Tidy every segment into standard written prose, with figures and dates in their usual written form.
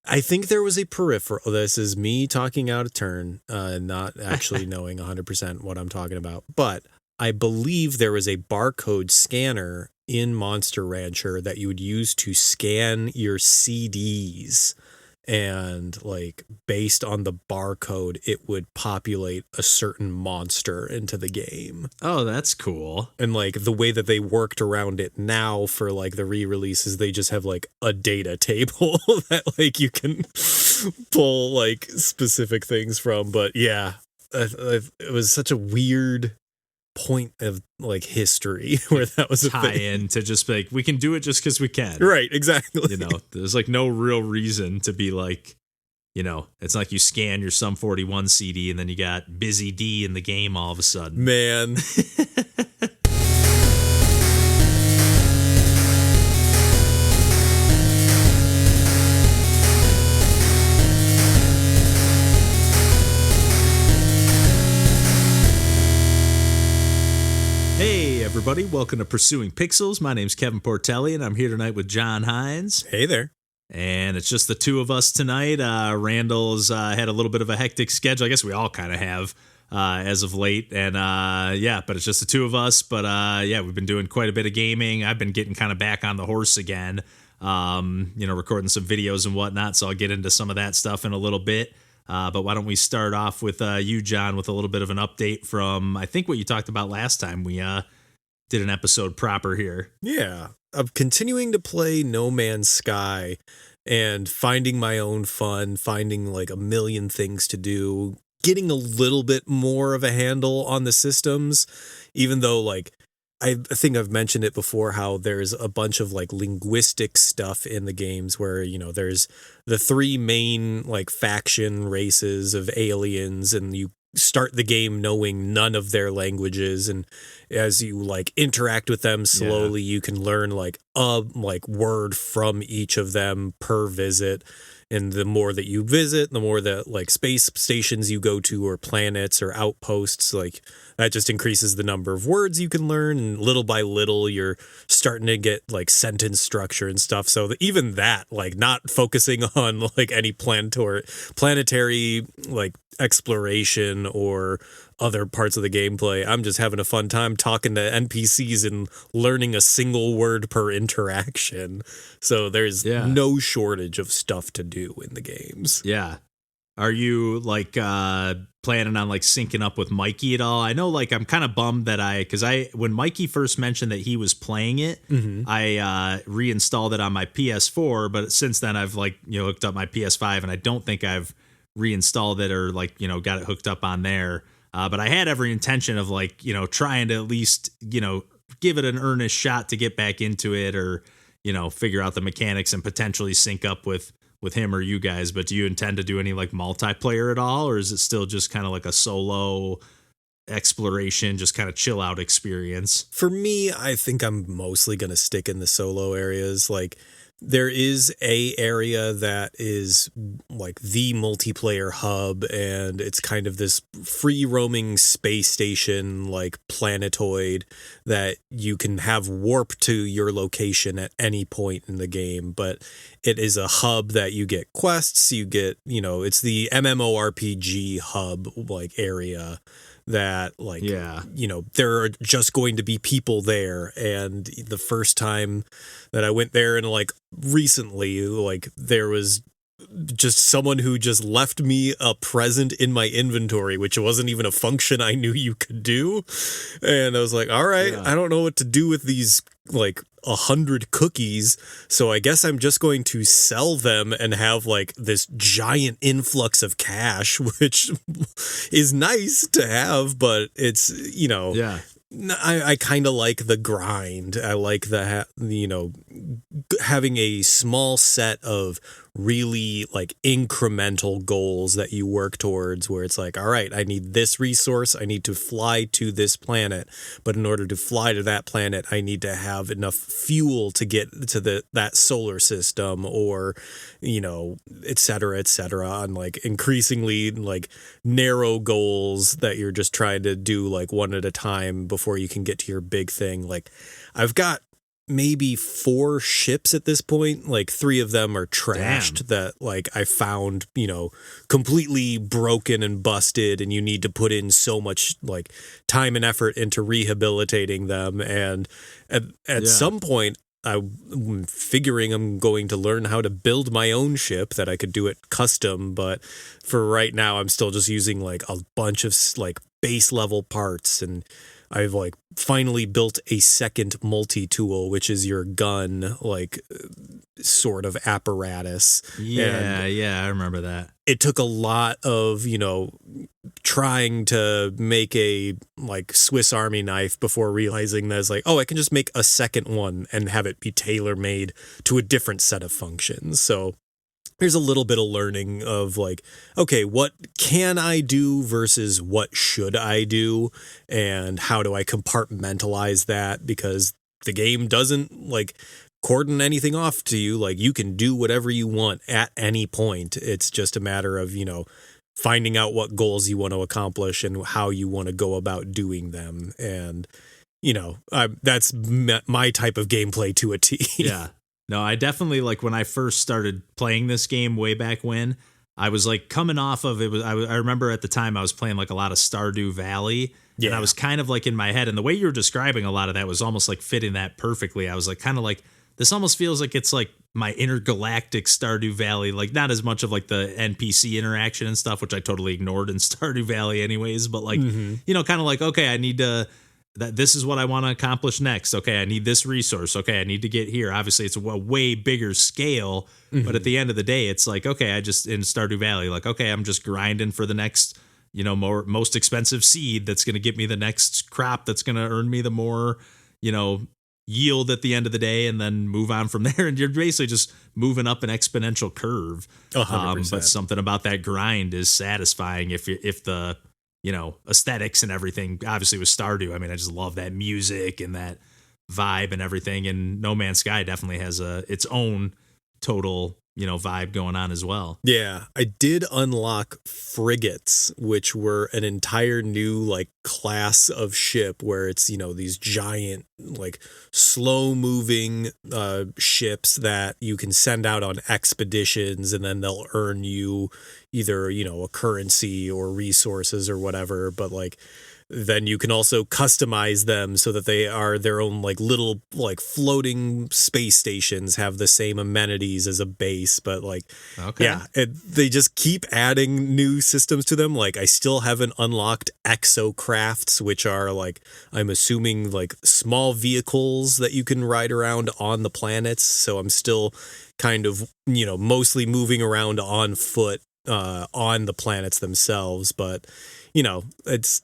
I think there was a peripheral. This is me talking out of turn, not actually knowing 100% what I'm talking about. But I believe there was a barcode scanner in Monster Rancher that you would use to scan your CDs. And like based on the barcode, it would populate a certain monster into the game. Oh, that's cool. And like the way that they worked around it now for like the re-releases, they just have like a data table that like you can pull like specific things from. But yeah, it was such a weird point of like history where that was a tie thing. in to just like, we can do it just because we can. Right, exactly. You know, there's like no real reason to be like, you know, it's like you scan your Sum 41 CD and then you got Busy D in the game all of a sudden. Man. Hey everybody, welcome to Pursuing Pixels. My name's Kevin Portelli and I'm here tonight with John Hines. Hey there. And it's just the two of us tonight. Randall's had a little bit of a hectic schedule. I guess we all kind of have as of late. And yeah, but it's just the two of us. But yeah, we've been doing quite a bit of gaming. I've been getting kind of back on the horse again, you know, recording some videos and whatnot. So I'll get into some of that stuff in a little bit. But why don't we start off with you, John, with a little bit of an update from, I think, what you talked about last time. We did an episode proper here. Yeah. I'm continuing to play No Man's Sky and finding my own fun, finding like a million things to do, getting a little bit more of a handle on the systems, even though like I think I've mentioned it before how there's a bunch of like linguistic stuff in the games where, you know, there's the three main like faction races of aliens and you start the game knowing none of their languages, and as you like interact with them slowly, you can learn like a like word from each of them per visit. And the more that you visit, the more that like space stations you go to or planets or outposts, like that just increases the number of words you can learn. And little by little, you're starting to get like sentence structure and stuff. So even that, like not focusing on like any planetary like exploration or other parts of the gameplay, I'm just having a fun time talking to NPCs and learning a single word per interaction. So there's no shortage of stuff to do in the games. Yeah. Are you like planning on like syncing up with Mikey at all? I know like I'm kind of bummed that when Mikey first mentioned that he was playing it, I reinstalled it on my PS4, but since then I've like, you know, hooked up my PS5 and I don't think I've reinstalled it or like, you know, got it hooked up on there. But I had every intention of like, you know, trying to at least, you know, give it an earnest shot to get back into it or, you know, figure out the mechanics and potentially sync up with him or you guys. But do you intend to do any like multiplayer at all? Or is it still just kind of like a solo exploration, just kind of chill out experience? For me, I think I'm mostly going to stick in the solo areas. Like there is a area that is like the multiplayer hub, and it's kind of this free roaming space station, like planetoid that you can have warp to your location at any point in the game. But it is a hub that you get quests, you get, you know, it's the MMORPG hub like area that like, you know, there are just going to be people there. And the first time that I went there and like recently, like there was just someone who just left me a present in my inventory, which wasn't even a function I knew you could do. And I was like, all right, I don't know what to do with these like 100 cookies, so I guess I'm just going to sell them and have like this giant influx of cash, which is nice to have, but it's, you know, I kind of like the grind. I like the, you know, having a small set of really like incremental goals that you work towards, where it's like, all right, I need this resource, I need to fly to this planet, but in order to fly to that planet, I need to have enough fuel to get to that solar system, or, you know, et cetera, on like increasingly like narrow goals that you're just trying to do like one at a time before you can get to your big thing. Like I've got maybe 4 ships at this point. Like 3 of them are trashed that like I found, completely broken and busted, and you need to put in so much like time and effort into rehabilitating them. And at some point I'm figuring I'm going to learn how to build my own ship that I could do it custom. But for right now, I'm still just using like a bunch of like base level parts, and I've like finally built a second multi-tool, which is your gun, like sort of apparatus. Yeah, I remember that. It took a lot of, trying to make a like Swiss Army knife before realizing that it's like, oh, I can just make a second one and have it be tailor-made to a different set of functions. So there's a little bit of learning of like, okay, what can I do versus what should I do, and how do I compartmentalize that? Because the game doesn't like cordon anything off to you. Like you can do whatever you want at any point. It's just a matter of, finding out what goals you want to accomplish and how you want to go about doing them. And, that's my type of gameplay to a T. Yeah. No, I definitely, like, when I first started playing this game way back when, I was like coming off of it. I remember at the time I was playing like a lot of Stardew Valley, and I was kind of like in my head, and the way you were describing a lot of that was almost like fitting that perfectly. I was like kind of like, this almost feels like it's like my intergalactic Stardew Valley, like not as much of like the NPC interaction and stuff, which I totally ignored in Stardew Valley anyways, but like, kind of like, okay, I need to, this is what I want to accomplish next. Okay, I need this resource. Okay, I need to get here. Obviously, it's a way bigger scale, but at the end of the day, it's like, okay, I just, in Stardew Valley, like, okay, I'm just grinding for the next, most expensive seed that's going to get me the next crop that's going to earn me the more, yield at the end of the day, and then move on from there. And you're basically just moving up an exponential curve. 100%. But something about that grind is satisfying if the aesthetics and everything, obviously with Stardew, I mean, I just love that music and that vibe and everything. And No Man's Sky definitely has its own total, vibe going on as well. Yeah, I did unlock frigates, which were an entire new like class of ship where it's, these giant like slow moving ships that you can send out on expeditions, and then they'll earn you either, a currency or resources or whatever. But like then you can also customize them so that they are their own like little like floating space stations, have the same amenities as a base. But like, they just keep adding new systems to them. Like I still haven't unlocked exocrafts, which are like, I'm assuming like small vehicles that you can ride around on the planets. So I'm still kind of, mostly moving around on foot on the planets themselves. But, it's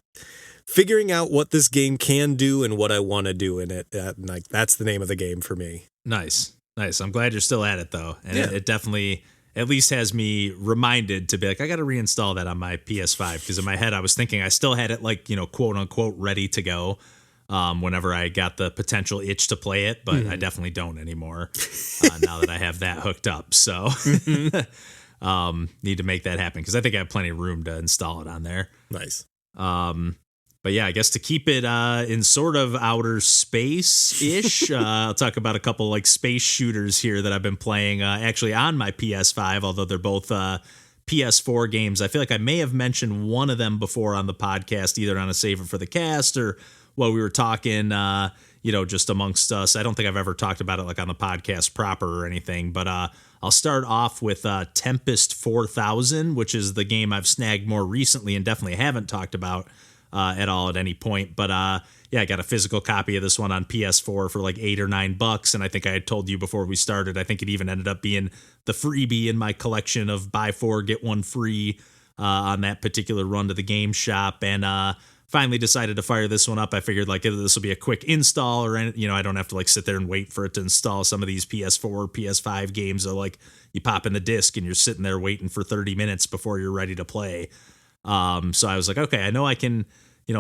figuring out what this game can do and what I want to do in it. Like that's the name of the game for me. Nice. I'm glad you're still at it though. And it definitely at least has me reminded to be like, I got to reinstall that on my PS5. Because in my head, I was thinking I still had it like, quote unquote, ready to go whenever I got the potential itch to play it. But I definitely don't anymore now that I have that hooked up. So need to make that happen because I think I have plenty of room to install it on there. Nice. But yeah, I guess to keep it in sort of outer space-ish, I'll talk about a couple like space shooters here that I've been playing actually on my PS5, although they're both PS4 games. I feel like I may have mentioned one of them before on the podcast, either on a Save It for the Cast or while we were talking, just amongst us. I don't think I've ever talked about it like on the podcast proper or anything, but I'll start off with Tempest 4000, which is the game I've snagged more recently and definitely haven't talked about at all at any point. But I got a physical copy of this one on PS4 for like $8 or $9. And I think I had told you before we started, I think it even ended up being the freebie in my collection of buy 4, get 1 free on that particular run to the game shop. And finally decided to fire this one up. I figured like this will be a quick install, or I don't have to like sit there and wait for it to install. Some of these PS4, PS5 games are like you pop in the disc and you're sitting there waiting for 30 minutes before you're ready to play. So I was like, okay, I know I can,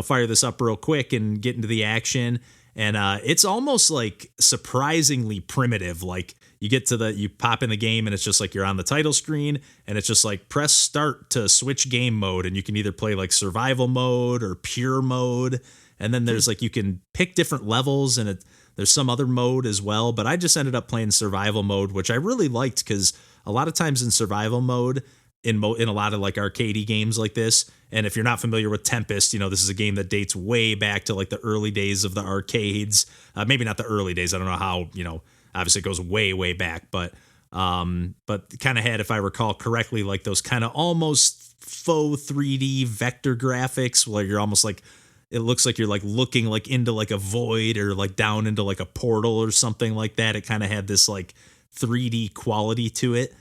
fire this up real quick and get into the action. And it's almost like surprisingly primitive. Like you pop in the game and it's just like you're on the title screen and it's just like press start to switch game mode. And you can either play like survival mode or pure mode. And then there's like, you can pick different levels and There's some other mode as well, but I just ended up playing survival mode, which I really liked because a lot of times in survival mode, in a lot of like arcadey games like this, and if you're not familiar with Tempest, this is a game that dates way back to like the early days of the arcades. Maybe not the early days. I don't know how, obviously it goes way, way back, but kind of had, if I recall correctly, like those kind of almost faux 3D vector graphics where you're almost like, it looks like you're like looking like into like a void or like down into like a portal or something like that. It kind of had this like 3D quality to it.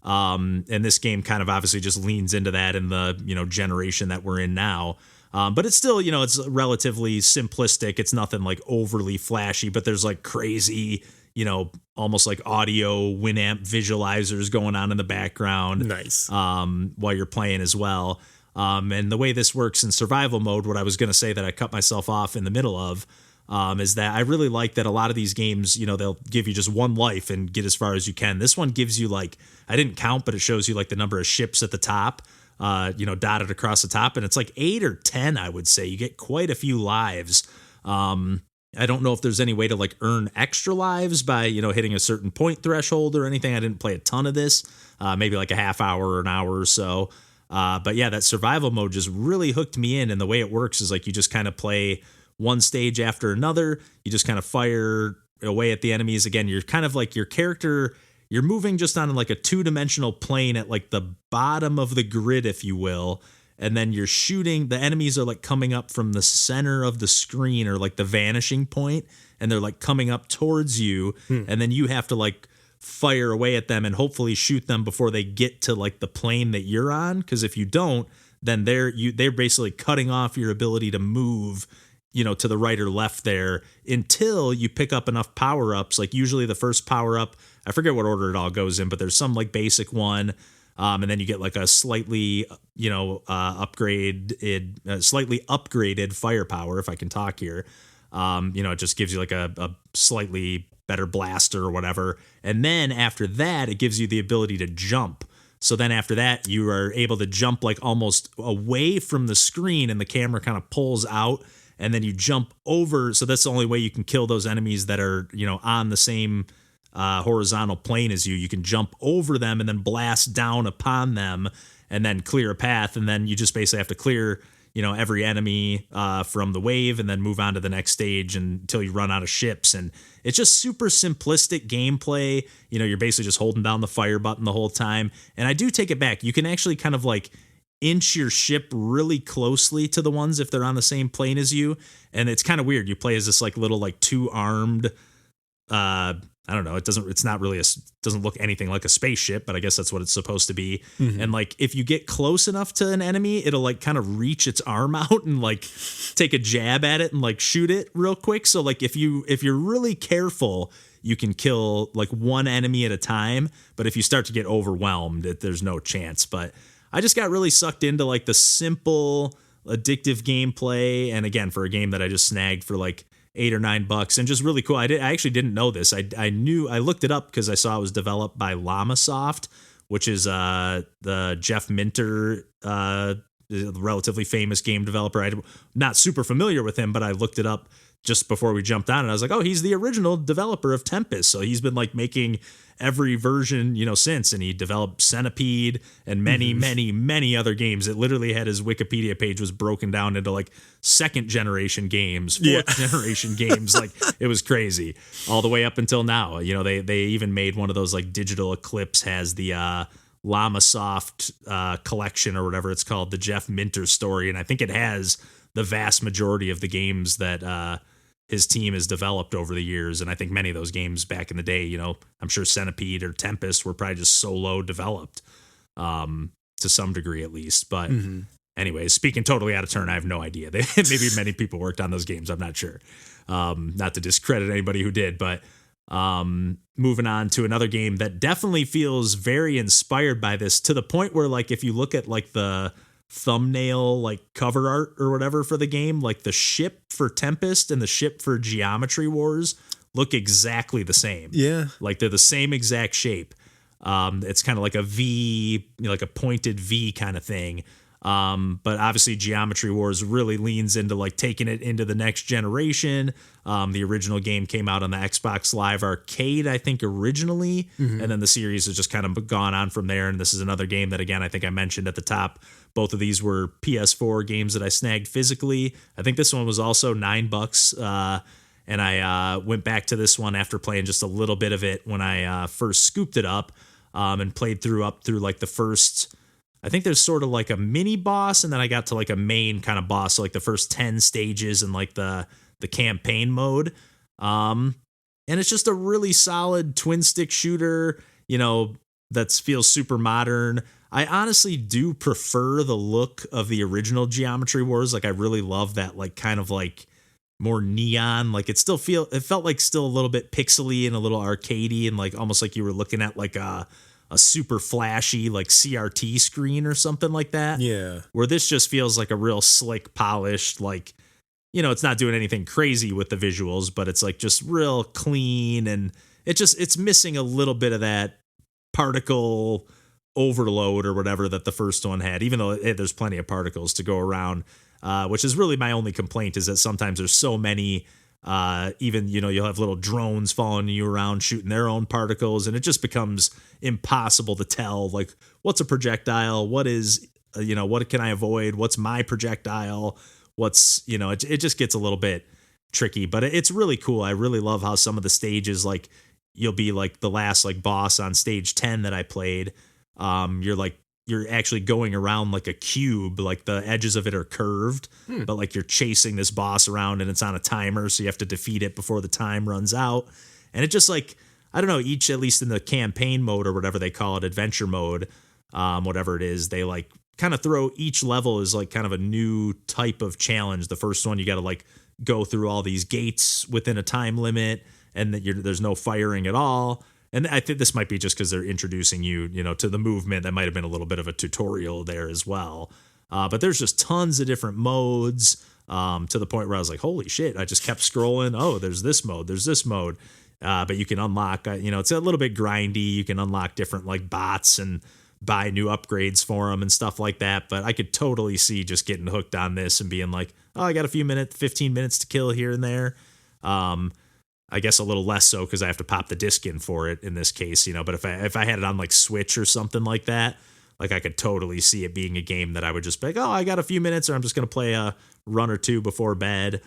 And this game kind of obviously just leans into that in the, generation that we're in now. But it's still, it's relatively simplistic. It's nothing like overly flashy, but there's like crazy, almost like audio Winamp visualizers going on in the background. Nice. While you're playing as well. And the way this works in survival mode, what I was going to say that I cut myself off in the middle of, is that I really like that a lot of these games, they'll give you just one life and get as far as you can. This one gives you like, I didn't count, but it shows you like the number of ships at the top, dotted across the top. And it's like 8 or 10, I would say. You get quite a few lives. I don't know if there's any way to like earn extra lives by, hitting a certain point threshold or anything. I didn't play a ton of this, maybe like a half hour or an hour or so. But yeah, that survival mode just really hooked me in. And the way it works is like you just kind of play one stage after another. You just kind of fire away at the enemies. Again, you're kind of like your character, you're moving just on like a 2-dimensional plane at like the bottom of the grid, if you will. And then you're shooting, the enemies are like coming up from the center of the screen or like the vanishing point, and they're like coming up towards you. And then you have to like fire away at them and hopefully shoot them before they get to like the plane that you're on. Because if you don't, then they're basically cutting off your ability to move, to the right or left there until you pick up enough power-ups. Like usually the first power-up, I forget what order it all goes in, but there's some like basic one. And then you get like a slightly, slightly upgraded firepower, if I can talk here. It just gives you like a slightly better blaster or whatever. And then after that, it gives you the ability to jump. So then after that, you are able to jump like almost away from the screen and the camera kind of pulls out. And then you jump over. So that's the only way you can kill those enemies that are, on the same horizontal plane as you. You can jump over them and then blast down upon them and then clear a path. And then you just basically have to clear, every enemy from the wave and then move on to the next stage until you run out of ships. And it's just super simplistic gameplay. You're basically just holding down the fire button the whole time. And I do take it back. You can actually kind of like inch your ship really closely to the ones if they're on the same plane as you. And it's kind of weird. You play as this like little like 2-armed, I don't know. It's not really doesn't look anything like a spaceship, but I guess that's what it's supposed to be. Mm-hmm. And like, if you get close enough to an enemy, it'll like kind of reach its arm out and like take a jab at it and like shoot it real quick. So like, if you're really careful, you can kill like one enemy at a time. But if you start to get overwhelmed, there's no chance. But I just got really sucked into like the simple, addictive gameplay. And again, for a game that I just snagged for like $8 or $9 and just really cool. I actually didn't know this. I looked it up because I saw it was developed by Llamasoft, which is the Jeff Minter, relatively famous game developer. I'm not super familiar with him, but I looked it up just before we jumped on and I was like, oh, he's the original developer of Tempest. So he's been like making every version, since, and he developed Centipede and many other games. It literally had his Wikipedia page was broken down into like 2nd generation games, 4th generation games. Like it was crazy all the way up until now. They even made one of those like Digital Eclipse has the Llamasoft collection or whatever it's called, the Jeff Minter story. And I think it has the vast majority of the games that his team has developed over the years. And I think many of those games back in the day, I'm sure Centipede or Tempest were probably just solo developed to some degree at least. But anyways, speaking totally out of turn, I have no idea. Maybe many people worked on those games. I'm not sure. Not to discredit anybody who did, but moving on to another game that definitely feels very inspired by this, to the point where like if you look at like the thumbnail like cover art or whatever for the game, like the ship for Tempest and the ship for Geometry Wars look exactly the same. Yeah, like they're the same exact shape. It's kind of like a V, like a pointed V kind of thing. But obviously Geometry Wars really leans into like taking it into the next generation. The original game came out on the Xbox Live Arcade, I think, originally. And then the series has just kind of gone on from there. And this is another game that, again, I think I mentioned at the top. Both of these were PS4 games that I snagged physically. I think this one was also $9. And I went back to this one after playing just a little bit of it when I first scooped it up, and played up through like the first, I think there's sort of like a mini boss, and then I got to like a main kind of boss, so like the first 10 stages and like the campaign mode. And it's just a really solid twin stick shooter, that feels super modern. I honestly do prefer the look of the original Geometry Wars. Like I really love that like kind of like more neon, like it felt like still a little bit pixely and a little arcadey, and like almost like you were looking at like a super flashy like CRT screen or something like that. Yeah. Where this just feels like a real slick, polished, like, it's not doing anything crazy with the visuals, but it's like just real clean, and it's missing a little bit of that particle overload or whatever that the first one had, even though there's plenty of particles to go around. Which is really my only complaint, is that sometimes there's so many, even, you'll have little drones following you around shooting their own particles, and it just becomes impossible to tell, like, what's a projectile? What is, what can I avoid? What's my projectile? What's, it just gets a little bit tricky, but it's really cool. I really love how some of the stages, like, you'll be like the last like boss on stage 10 that I played. You're actually going around like a cube, like the edges of it are curved, but like you're chasing this boss around and it's on a timer. So you have to defeat it before the time runs out. And it just like, I don't know, each, at least in the campaign mode or whatever they call it, adventure mode, whatever it is, they like kind of throw each level as like kind of a new type of challenge. The first one, you got to like go through all these gates within a time limit, and that there's no firing at all. And I think this might be just because they're introducing you, to the movement. That might have been a little bit of a tutorial there as well. But there's just tons of different modes, to the point where I was like, holy shit, I just kept scrolling. Oh, there's this mode. There's this mode. But you can unlock, it's a little bit grindy. You can unlock different like bots and buy new upgrades for them and stuff like that. But I could totally see just getting hooked on this and being like, oh, I got a few minutes, 15 minutes to kill here and there. I guess a little less so because I have to pop the disc in for it in this case, but if I had it on like Switch or something like that, like I could totally see it being a game that I would just be like, oh, I got a few minutes, or I'm just going to play a run or two before bed,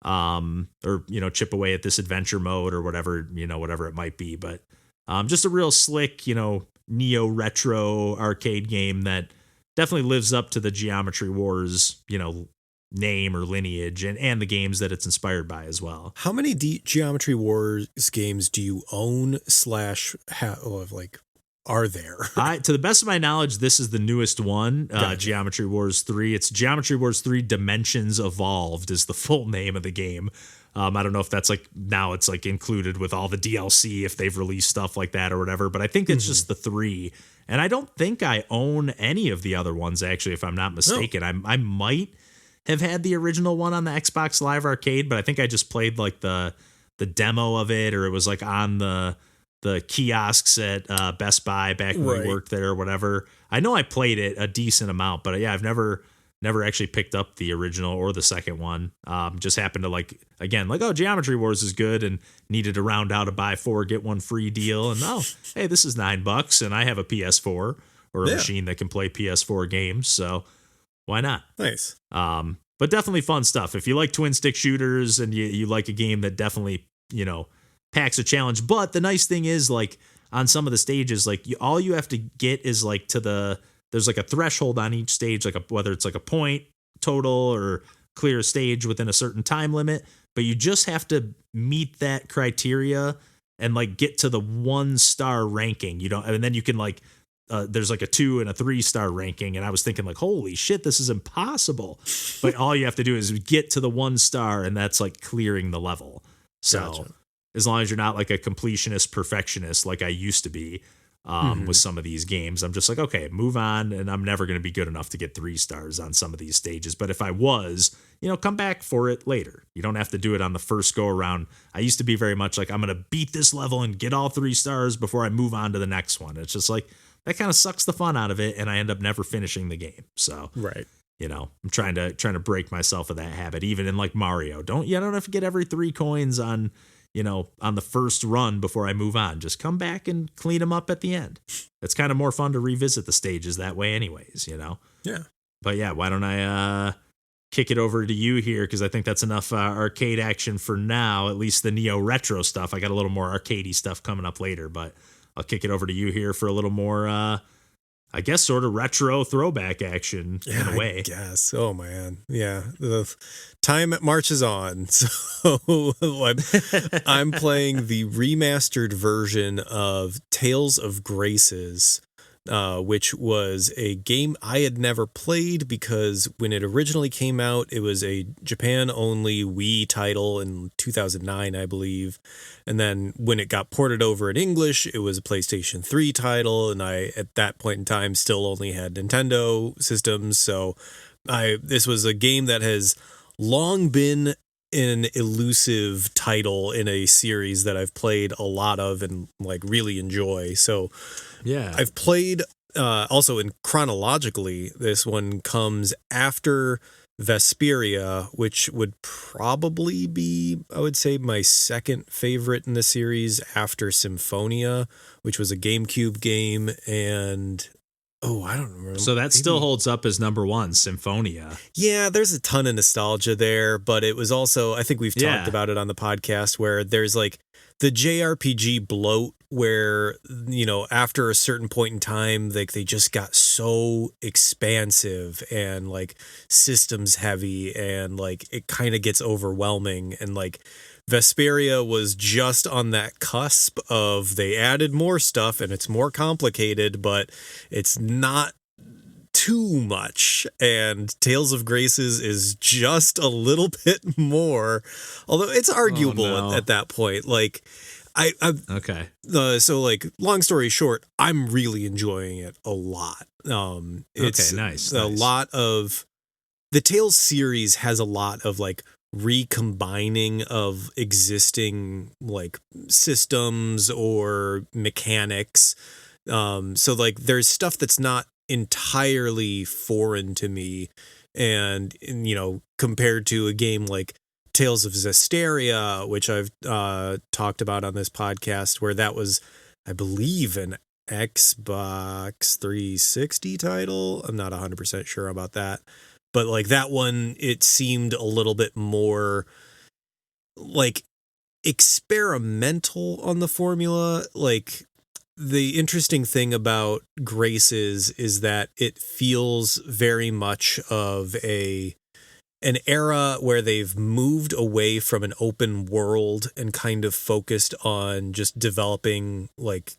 or, chip away at this adventure mode or whatever, whatever it might be. But just a real slick, neo retro arcade game that definitely lives up to the Geometry Wars, name or lineage, and the games that it's inspired by as well. How many Geometry Wars games do you own are there? To the best of my knowledge, this is the newest one, gotcha. Geometry Wars 3. It's Geometry Wars 3 Dimensions Evolved is the full name of the game. I don't know if that's like, now it's like included with all the DLC if they've released stuff like that or whatever, but I think it's just the 3. And I don't think I own any of the other ones, actually, if I'm not mistaken. No. I might have had the original one on the Xbox Live Arcade, but I think I just played like the demo of it, or it was like on the kiosks at Best Buy back when we worked there or whatever. I know I played it a decent amount, but yeah, I've never actually picked up the original or the second one. Just happened to like, again, like, oh, Geometry Wars is good, and needed to round out a buy 4, get 1 free deal. And oh, hey, this is $9 and I have a PS4 or a machine that can play PS4 games. So why not? Nice. But definitely fun stuff. If you like twin stick shooters and you like a game that definitely, packs a challenge. But the nice thing is, like, on some of the stages, like, all you have to get is like there's like a threshold on each stage, like whether it's like a point total or clear a stage within a certain time limit, but you just have to meet that criteria and like get to the 1-star ranking. And then you can like, there's like a 2 and a 3-star ranking. And I was thinking like, holy shit, this is impossible. But all you have to do is get to the 1 star, and that's like clearing the level. So gotcha. As long as you're not like a completionist perfectionist, like I used to be, with some of these games, I'm just like, okay, move on. And I'm never going to be good enough to get 3 stars on some of these stages. But if I was, come back for it later. You don't have to do it on the first go around. I used to be very much like, I'm going to beat this level and get all 3 stars before I move on to the next one. It's just like, that kind of sucks the fun out of it, and I end up never finishing the game. So Right. you know, I'm trying to break myself of that habit. Even in like Mario, don't have to get every 3 coins on, you know, on the first run before I move on. Just come back and clean them up at the end. It's kind of more fun to revisit the stages that way, anyways. You know. Yeah. But yeah, why don't I kick it over to you here, because I think that's enough arcade action for now. At least the Neo retro stuff. I got a little more arcadey stuff coming up later, but I'll kick it over to you here for a little more. I guess sort of retro throwback action in a way. I guess. Oh man. Yeah. The time marches on. So I'm playing the remastered version of Tales of Graces, which was a game I had never played because when it originally came out, it was a Japan-only Wii title in 2009, I believe. And then when it got ported over in English, it was a PlayStation 3 title, and I, at that point in time, still only had Nintendo systems. So this was a game that has long been an elusive title in a series that I've played a lot of and like really enjoy. So yeah, I've played also in chronologically, this one comes after Vesperia, which would probably be, I would say, my second favorite in the series after Symphonia, which was a GameCube game. And I don't remember. So that still holds up as number 1, Symphonia. Yeah, there's a ton of nostalgia there, but it was also, I think we've talked about it on the podcast, where there's like the JRPG bloat where, you know, after a certain point in time, like they just got so expansive and like systems heavy, and like it kind of gets overwhelming. And like Vesperia was just on that cusp of they added more stuff and it's more complicated, but it's not too much. And Tales of Graces is just a little bit more, although it's arguable at that point. Like okay. So like, long story short, I'm really enjoying it a lot. It's nice. lot of the Tales series has a lot of like recombining of existing like systems or mechanics. So like there's stuff that's not entirely foreign to me, and you know, compared to a game like Tales of Zestiria, which I've talked about on this podcast, where that was, I believe, an Xbox 360 title. I'm not 100% sure about that, but like that one, it seemed a little bit more like experimental on the formula. Like, the interesting thing about Graces is that it feels very much of an era where they've moved away from an open world and kind of focused on just developing like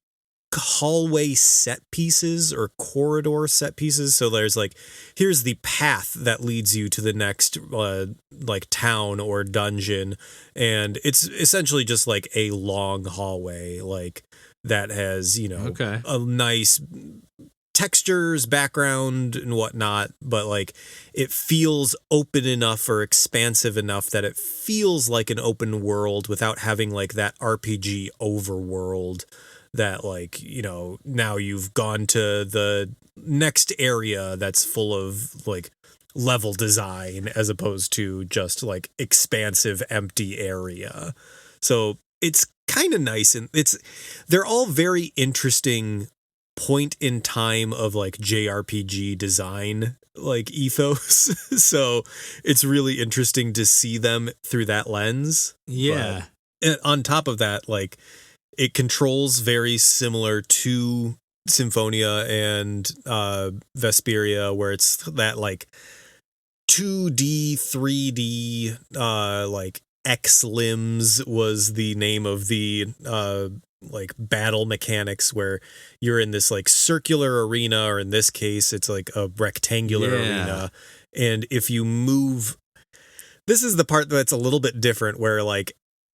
hallway set pieces or corridor set pieces. So there's like, here's the path that leads you to the next like town or dungeon, and it's essentially just like a long hallway like that has, you know, a nice textures, background and whatnot, but like it feels open enough or expansive enough that it feels like an open world without having like that RPG overworld that, like, you know, now you've gone to the next area that's full of like level design as opposed to just like expansive empty area. So it's kind of nice, and they're all very interesting point in time of like JRPG design like ethos. So it's really interesting to see them through that lens. Yeah. But on top of that, like, it controls very similar to Symphonia and Vesperia, where it's that like 2D, 3D, like X limbs was the name of the like battle mechanics, where you're in this like circular arena, or in this case it's like a rectangular arena, and if you move, this is the part that's a little bit different, where like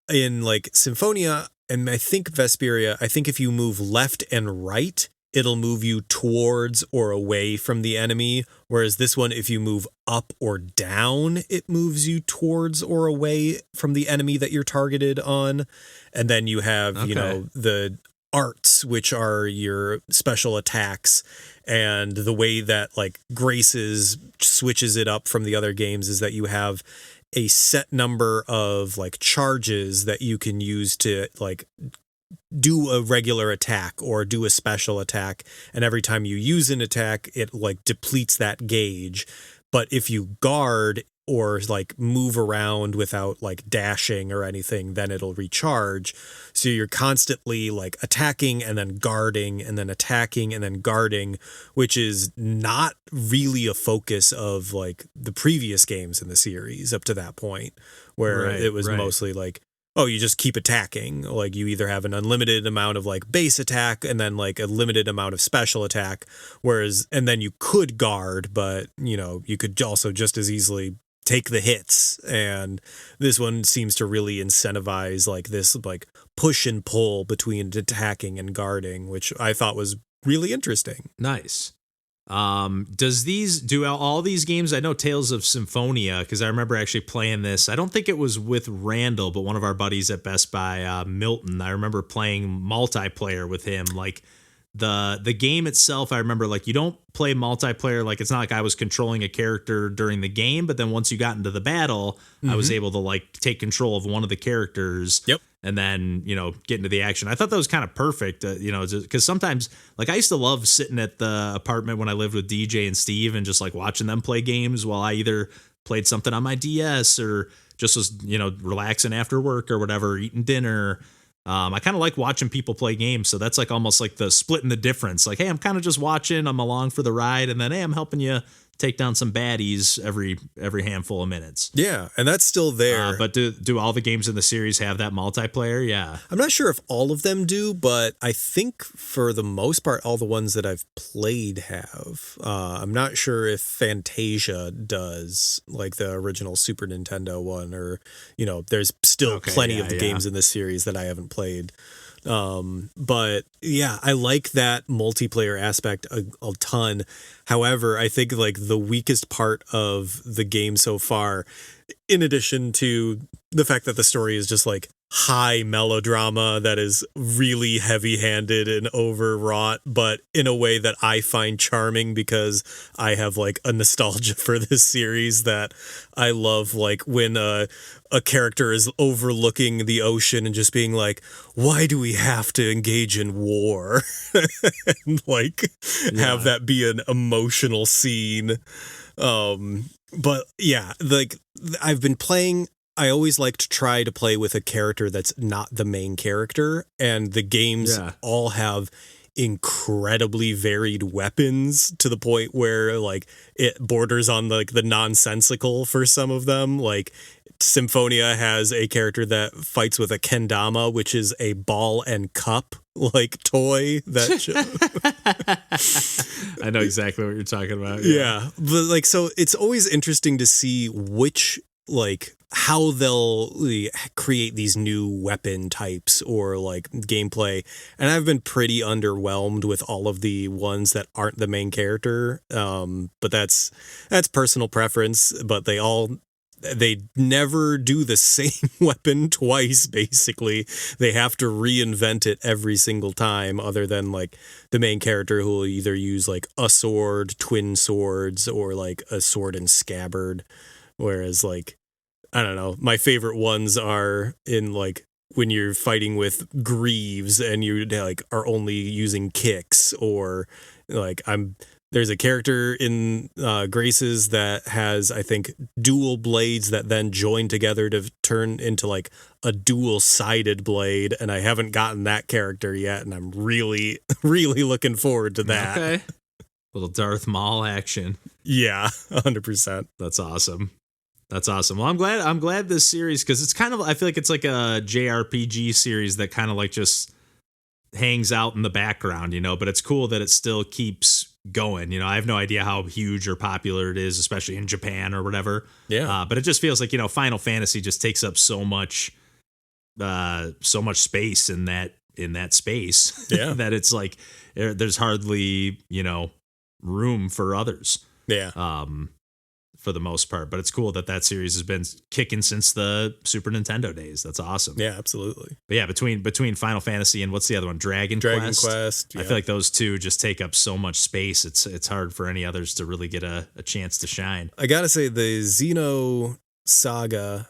in like Symphonia and I think Vesperia, I think if you move left and right, it'll move you towards or away from the enemy. Whereas this one, if you move up or down, it moves you towards or away from the enemy that you're targeted on. And then you have, you know, the arts, which are your special attacks. And the way that like Graces switches it up from the other games is that you have a set number of like charges that you can use to like do a regular attack or do a special attack. And every time you use an attack, it like depletes that gauge. But if you guard or like move around without like dashing or anything, then it'll recharge. So you're constantly like attacking and then guarding and then attacking and then guarding, which is not really a focus of like the previous games in the series up to that point, where it was mostly like, oh, you just keep attacking. Like you either have an unlimited amount of like base attack and then like a limited amount of special attack, and then you could guard, but you know, you could also just as easily take the hits. And this one seems to really incentivize like this like push and pull between attacking and guarding, which I thought was really interesting. Nice. Do all these games? I know Tales of Symphonia, because I remember actually playing this. I don't think it was with Randall, but one of our buddies at Best Buy, Milton. I remember playing multiplayer with him. Like the game itself, I remember like you don't play multiplayer. Like it's not like I was controlling a character during the game, but then once you got into the battle, I was able to like take control of one of the characters. Yep. And then, you know, get into the action. I thought that was kind of perfect, you know, because sometimes, like, I used to love sitting at the apartment when I lived with DJ and Steve and just, like, watching them play games while I either played something on my DS or just was, you know, relaxing after work or whatever, eating dinner. I kind of like watching people play games. So that's, like, almost like the splitting the difference. Like, hey, I'm kind of just watching. I'm along for the ride. And then, hey, I'm helping you take down some baddies every handful of minutes. Yeah, and that's still there. But do all the games in the series have that multiplayer? Yeah. I'm not sure if all of them do, but I think for the most part, all the ones that I've played have. I'm not sure if Fantasia does, like the original Super Nintendo one, or, you know, there's still plenty of the games in this series that I haven't played. But yeah, I like that multiplayer aspect a ton. However, I think like the weakest part of the game so far, in addition to the fact that the story is just like high melodrama that is really heavy-handed and overwrought, but in a way that I find charming because I have like a nostalgia for this series that I love, like when a character is overlooking the ocean and just being like, why do we have to engage in war? And like have that be an emotional scene. But yeah, like I've been playing, I always like to try to play with a character that's not the main character, and the games all have incredibly varied weapons to the point where like it borders on like the nonsensical for some of them. Like Symphonia has a character that fights with a kendama, which is a ball and cup like toy that I know exactly what you're talking about. Yeah, but like, so it's always interesting to see which like how they'll create these new weapon types or like gameplay. And I've been pretty underwhelmed with all of the ones that aren't the main character. But that's personal preference, but they never do the same weapon twice, basically. They have to reinvent it every single time, other than like the main character who will either use like a sword, twin swords, or like a sword and scabbard. Whereas like, I don't know, my favorite ones are in like when you're fighting with Greaves and you like are only using kicks, or like there's a character in Graces that has, I think, dual blades that then join together to turn into like a dual-sided blade, and I haven't gotten that character yet, and I'm really, really looking forward to that. Okay. Little Darth Maul action. Yeah, 100%. That's awesome. Well, I'm glad this series, because it's kind of, I feel like it's like a JRPG series that kind of like just hangs out in the background, you know, but it's cool that it still keeps going. You know, I have no idea how huge or popular it is, especially in Japan or whatever. Yeah. But it just feels like, you know, Final Fantasy just takes up so much space in that space. Yeah. that it's like there's hardly, you know, room for others. Yeah. for the most part. But it's cool that series has been kicking since the Super Nintendo days. That's awesome. Yeah, absolutely. But yeah, between Final Fantasy and what's the other one? Dragon Quest. Yeah. I feel like those two just take up so much space. It's hard for any others to really get a chance to shine. I gotta say the Xeno Saga.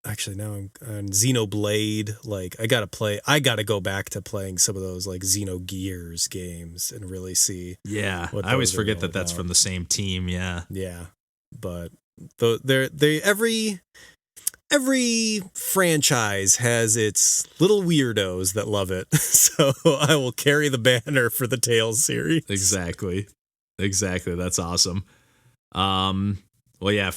Actually, now I'm on Xenoblade. Like, I gotta go back to playing some of those like Xenogears games and really see. Yeah, I always forget that that's about. from the same team. Yeah, but they every franchise has its little weirdos that love it. So I will carry the banner for the Tales series. Exactly. That's awesome. Well, yeah,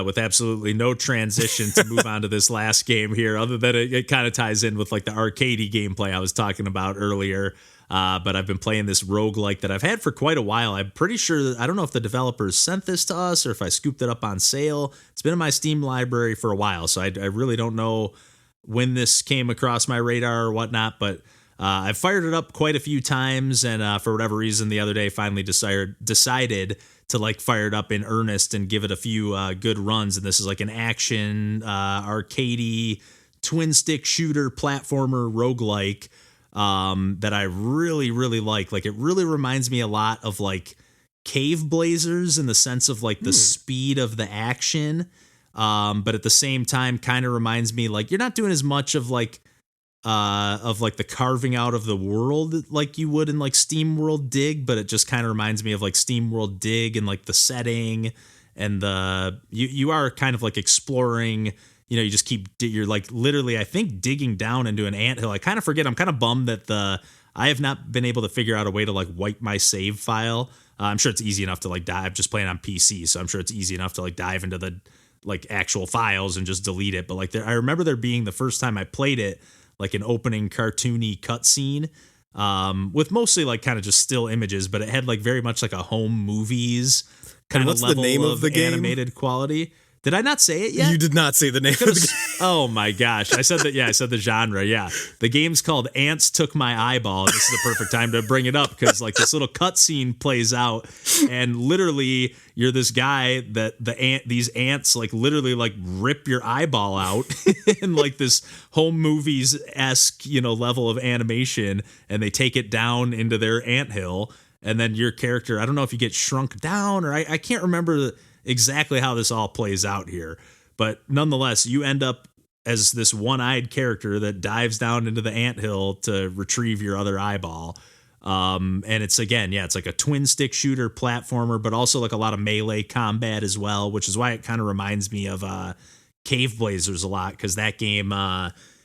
with absolutely no transition to move on to this last game here, other than it kind of ties in with like the arcadey gameplay I was talking about earlier. But I've been playing this roguelike that I've had for quite a while. I'm pretty sure I don't know if the developers sent this to us or if I scooped it up on sale. It's been in my Steam library for a while, so I really don't know when this came across my radar or whatnot, but I've fired it up quite a few times, and for whatever reason, the other day finally decided to like fire it up in earnest and give it a few good runs. And this is like an action, arcadey, twin stick shooter platformer roguelike that I really, really like. Like, it really reminds me a lot of like Cave Blazers in the sense of like the speed of the action. But at the same time, kind of reminds me like you're not doing as much of like the carving out of the world like you would in like Steam World Dig, but it just kind of reminds me of like Steam World Dig and like the setting and you are kind of like exploring, you know, you just you're like literally, I think, digging down into an anthill. I kind of forget. I'm kind of bummed that I have not been able to figure out a way to like wipe my save file. I'm sure it's easy enough to like dive, just playing on PC. So I'm sure it's easy enough to like dive into the like actual files and just delete it. But like I remember there being the first time I played it, like an opening cartoony cutscene with mostly like kind of just still images, but it had like very much like a home movies kind of level the name of the game? Animated quality. Did I not say it yet? You did not say the name of the game. Oh my gosh. I said that. Yeah, I said the genre. Yeah. The game's called Ants Took My Eyeball. This is the perfect time to bring it up because like this little cutscene plays out and literally you're this guy that these ants like literally like rip your eyeball out in like this home movies-esque, you know, level of animation, and they take it down into their anthill. And then your character, I don't know if you get shrunk down or I can't remember exactly how this all plays out here, but nonetheless, you end up as this one-eyed character that dives down into the anthill to retrieve your other eyeball. And it's it's like a twin stick shooter platformer, but also like a lot of melee combat as well, which is why it kind of reminds me of Cave Blazers a lot, because that game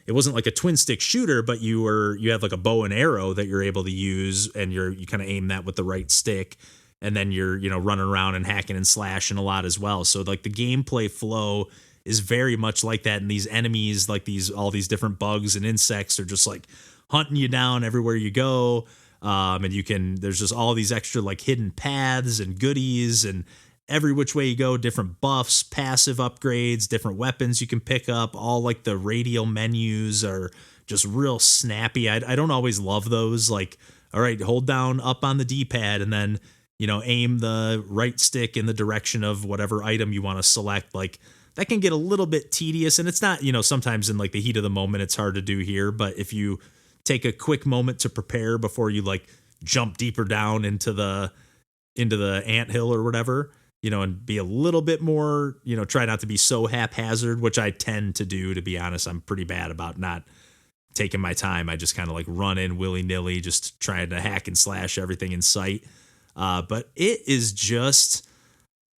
it wasn't like a twin stick shooter, but you have like a bow and arrow that you're able to use, and you kind of aim that with the right stick. And then you're, you know, running around and hacking and slashing a lot as well. So like the gameplay flow is very much like that. And these enemies, like all these different bugs and insects are just like hunting you down everywhere you go. And there's just all these extra like hidden paths and goodies, and every which way you go, different buffs, passive upgrades, different weapons you can pick up. All like the radial menus are just real snappy. I don't always love those. Like, all right, hold down up on the D-pad and then, you know, aim the right stick in the direction of whatever item you want to select. Like, that can get a little bit tedious, and it's not, you know, sometimes in like the heat of the moment, it's hard to do here. But if you take a quick moment to prepare before you like jump deeper down into the anthill or whatever, you know, and be a little bit more, you know, try not to be so haphazard, which I tend to do, to be honest. I'm pretty bad about not taking my time. I just kind of like run in willy-nilly, just trying to hack and slash everything in sight. But it is just,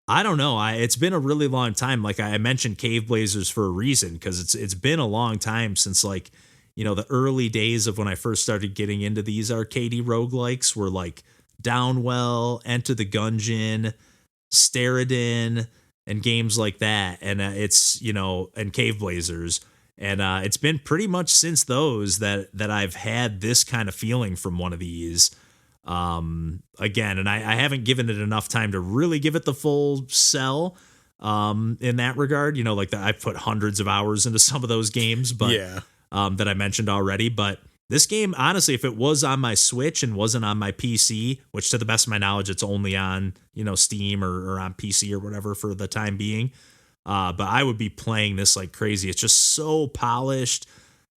I don't know. It's been a really long time. Like I mentioned Cave Blazers for a reason, because it's been a long time since like, you know, the early days of when I first started getting into these arcadey roguelikes were like Downwell, Enter the Gungeon, Steridin, and games like that. And it's, you know, and Cave Blazers. And it's been pretty much since those that I've had this kind of feeling from one of these. Again, and I haven't given it enough time to really give it the full sell in that regard. You know, like I've put hundreds of hours into some of those games, but that I mentioned already. But This game, honestly, if it was on my Switch and wasn't on my PC, which to the best of my knowledge, it's only on, Steam or on PC or whatever for the time being. But I would be playing this like crazy. It's just so polished.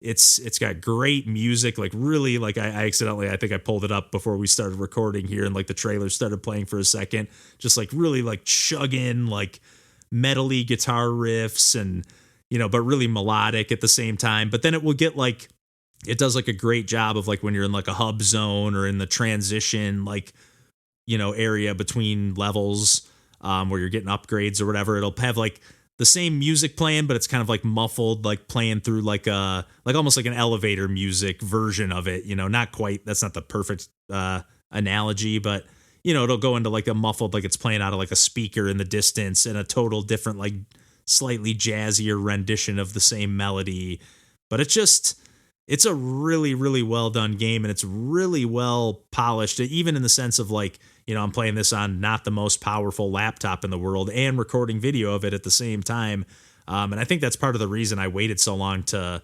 It's got great music, like really, like I accidentally, I think I pulled it up before we started recording here, and like the trailer started playing for a second, just like really like chugging, like metally guitar riffs and, but really melodic at the same time. But then it will get like, it does like a great job of like when you're in like a hub zone or in the transition, like, area between levels, where you're getting upgrades or whatever. It'll have like the same music playing, but it's kind of like muffled, like playing through like almost like an elevator music version of it, not quite, that's not the perfect, analogy, but it'll go into like a muffled, like it's playing out of like a speaker in the distance and a total different, like slightly jazzier rendition of the same melody. But it's a really, really well done game, and it's really well polished, even in the sense of like, I'm playing this on not the most powerful laptop in the world and recording video of it at the same time. And I think that's part of the reason I waited so long to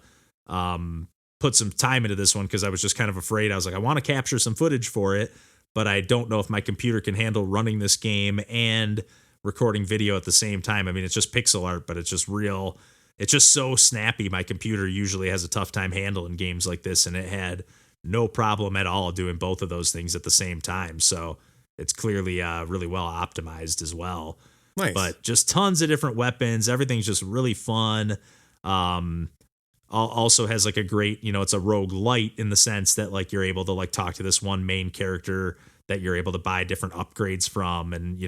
put some time into this one, because I was just kind of afraid. I was like, I want to capture some footage for it, but I don't know if my computer can handle running this game and recording video at the same time. I mean, it's just pixel art, but it's just real. It's just so snappy. My computer usually has a tough time handling games like this, and it had no problem at all doing both of those things at the same time. So it's clearly really well optimized as well. Nice. But just tons of different weapons. Everything's just really fun. Also has like a great, it's a roguelite in the sense that like you're able to like talk to this one main character that you're able to buy different upgrades from, and,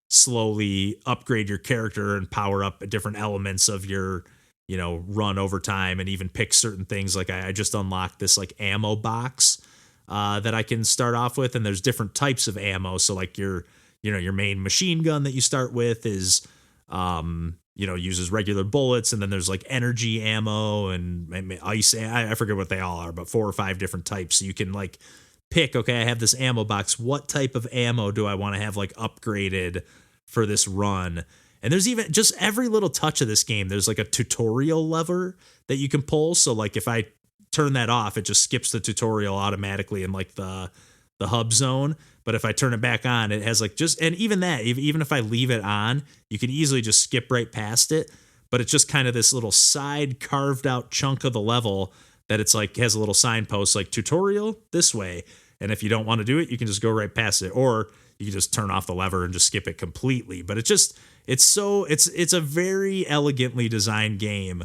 slowly upgrade your character and power up different elements of your, run over time, and even pick certain things. Like I just unlocked this like ammo box that I can start off with, and there's different types of ammo. So like your main machine gun that you start with is, uses regular bullets, and then there's like energy ammo and ice. I forget what they all are, but 4 or 5 different types. So you can like pick, okay, I have this ammo box. What type of ammo do I want to have like upgraded for this run? And there's even just every little touch of this game. There's like a tutorial lever that you can pull. So like if I turn that off, it just skips the tutorial automatically in like the hub zone. But if I turn it back on, it has like and even that, even if I leave it on, you can easily just skip right past it. But it's just kind of this little side carved out chunk of the level that it's like has a little signpost like tutorial this way. And if you don't want to do it, you can just go right past it, or you can just turn off the lever and just skip it completely. But it's a very elegantly designed game.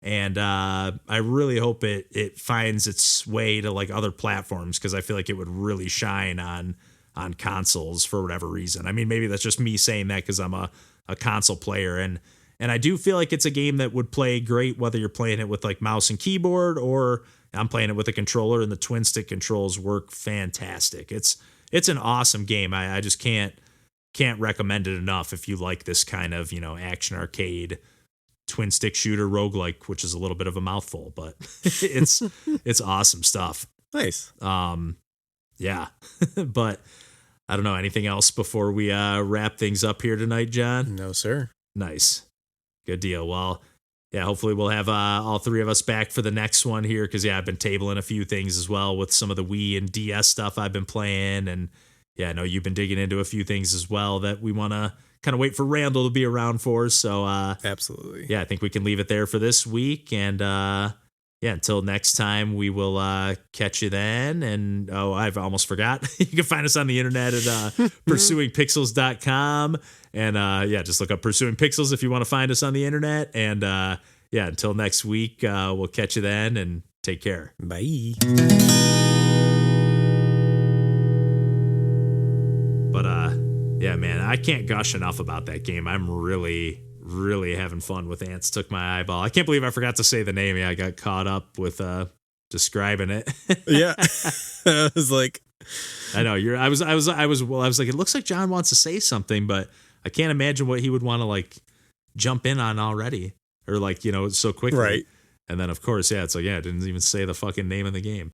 And I really hope it finds its way to like other platforms, because I feel like it would really shine on consoles for whatever reason. I mean, maybe that's just me saying that because I'm a console player, and I do feel like it's a game that would play great whether you're playing it with like mouse and keyboard, or I'm playing it with a controller, and the twin stick controls work fantastic. It's an awesome game. I just can't recommend it enough if you like this kind of, action arcade twin stick shooter roguelike, which is a little bit of a mouthful, but it's awesome stuff. Nice. Yeah. But I don't know, anything else before we wrap things up here tonight, John? No, sir. Nice. Good deal. Well, yeah, hopefully we'll have all 3 of us back for the next one here, because I've been tabling a few things as well with some of the Wii and DS stuff I've been playing, and yeah, I know you've been digging into a few things as well that we want to kind of wait for Randall to be around for. So absolutely. Yeah, I think we can leave it there for this week, and until next time, we will catch you then. And I've almost forgot. You can find us on the internet at pursuingpixels.com. And just look up Pursuing Pixels if you want to find us on the internet. And until next week, we'll catch you then, and take care. Bye. But yeah, man, I can't gush enough about that game. I'm really, really having fun with Ants Took My Eyeball. I can't believe I forgot to say the name. Yeah, I got caught up with describing it. Yeah. I was like, I know I was like, it looks like John wants to say something, but I can't imagine what he would want to like jump in on already, or like, so quickly. Right. And then of course, yeah, it's like, yeah, I didn't even say the fucking name of the game.